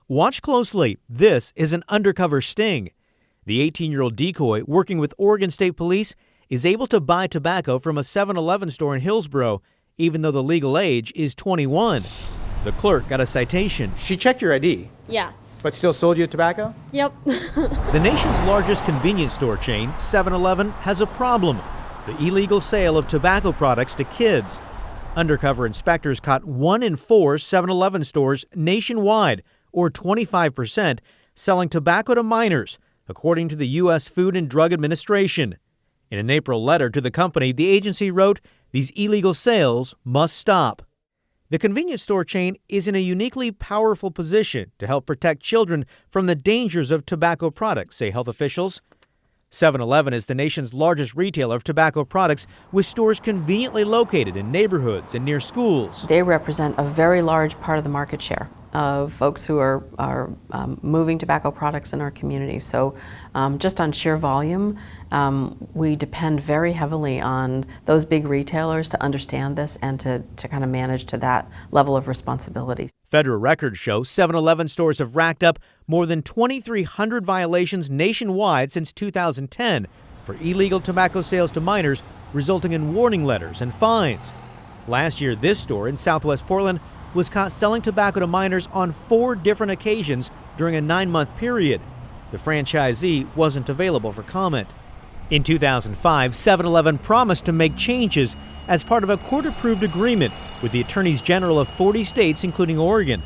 Watch closely. This is an undercover sting. The 18-year-old decoy, working with Oregon State Police, is able to buy tobacco from a 7-Eleven store in Hillsborough, even though the legal age is 21. The clerk got a citation. She checked your ID. Yeah. But still sold you tobacco? Yep. The nation's largest convenience store chain, 7-Eleven, has a problem: the illegal sale of tobacco products to kids. Undercover inspectors caught 1 in 4 7-Eleven stores nationwide, or 25%, selling tobacco to minors, according to the U.S. Food and Drug Administration. In an April letter to the company, the agency wrote, "These illegal sales must stop." The convenience store chain is in a uniquely powerful position to help protect children from the dangers of tobacco products, say health officials. 7-Eleven is the nation's largest retailer of tobacco products, with stores conveniently located in neighborhoods and near schools. They represent a very large part of the market share of folks who are moving tobacco products in our community. So just on sheer volume, we depend very heavily on those big retailers to understand this and to kind of manage to that level of responsibility. Federal records show 7-Eleven stores have racked up more than 2,300 violations nationwide since 2010 for illegal tobacco sales to minors, resulting in warning letters and fines. Last year, this store in Southwest Portland was caught selling tobacco to minors on 4 different occasions during a 9-month period. The franchisee wasn't available for comment. In 2005, 7-Eleven promised to make changes as part of a court-approved agreement with the attorneys general of 40 states, including Oregon.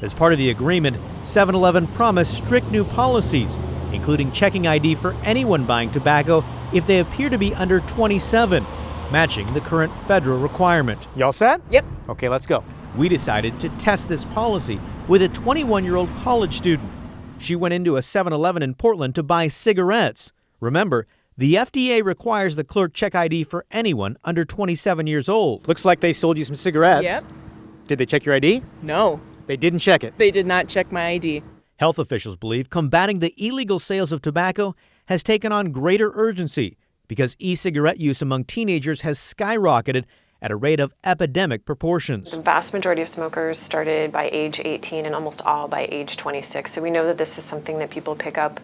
As part of the agreement, 7-Eleven promised strict new policies, including checking ID for anyone buying tobacco if they appear to be under 27, matching the current federal requirement. Y'all set? Yep. Okay, let's go. We decided to test this policy with a 21-year-old college student. She went into a 7-Eleven in Portland to buy cigarettes. Remember, the FDA requires the clerk check ID for anyone under 27 years old. Looks like they sold you some cigarettes. Yep. Did they check your ID? No, They didn't check it. they did not check my ID. Health officials believe combating the illegal sales of tobacco has taken on greater urgency because e-cigarette use among teenagers has skyrocketed at a rate of epidemic proportions. The vast majority of smokers started by age 18 and almost all by age 26. So we know that this is something that people pick up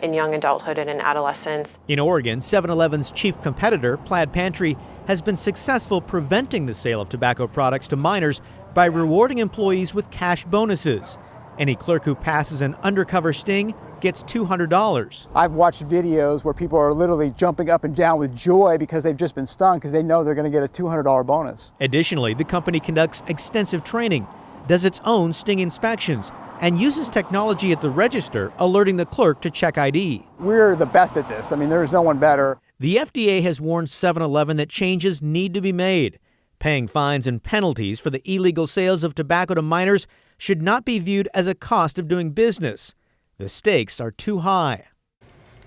in young adulthood and in adolescence. In Oregon, 7-Eleven's chief competitor, Plaid Pantry, has been successful preventing the sale of tobacco products to minors by rewarding employees with cash bonuses. Any clerk who passes an undercover sting gets $200. I've watched videos where people are literally jumping up and down with joy because they've just been stung because they know they're going to get a $200 bonus. Additionally, the company conducts extensive training, does its own sting inspections, and uses technology at the register, alerting the clerk to check ID. We're the best at this. I mean, there's no one better. The FDA has warned 7-Eleven that changes need to be made. Paying fines and penalties for the illegal sales of tobacco to minors should not be viewed as a cost of doing business. The stakes are too high.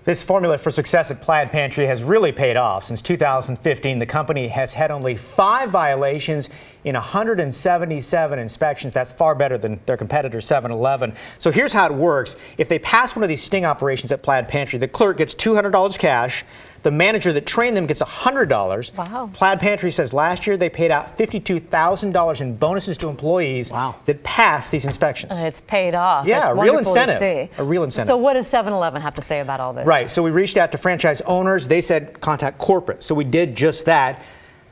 This formula for success at Plaid Pantry has really paid off. Since 2015, the company has had only 5 violations in 177 inspections. That's far better than their competitor, 7-Eleven. So here's how it works. If they pass one of these sting operations at Plaid Pantry, the clerk gets $200 cash. The manager that trained them gets $100. Wow. Plaid Pantry says last year they paid out $52,000 in bonuses to employees that passed these inspections. It's paid off. Yeah, That's real wonderful to incentive. see. A real incentive. So what does 7-Eleven have to say about all this? Right, so we reached out to franchise owners. They said contact corporate. So we did just that.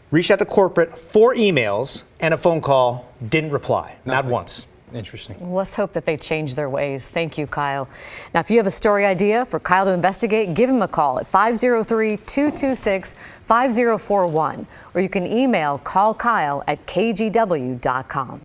Reached out to corporate, 4 emails and a phone call, didn't reply, not once. Interesting. Let's hope that they change their ways. Thank you, Kyle. Now, if you have a story idea for Kyle to investigate, give him a call at 503-226-5041, or you can email callkyle@kgw.com.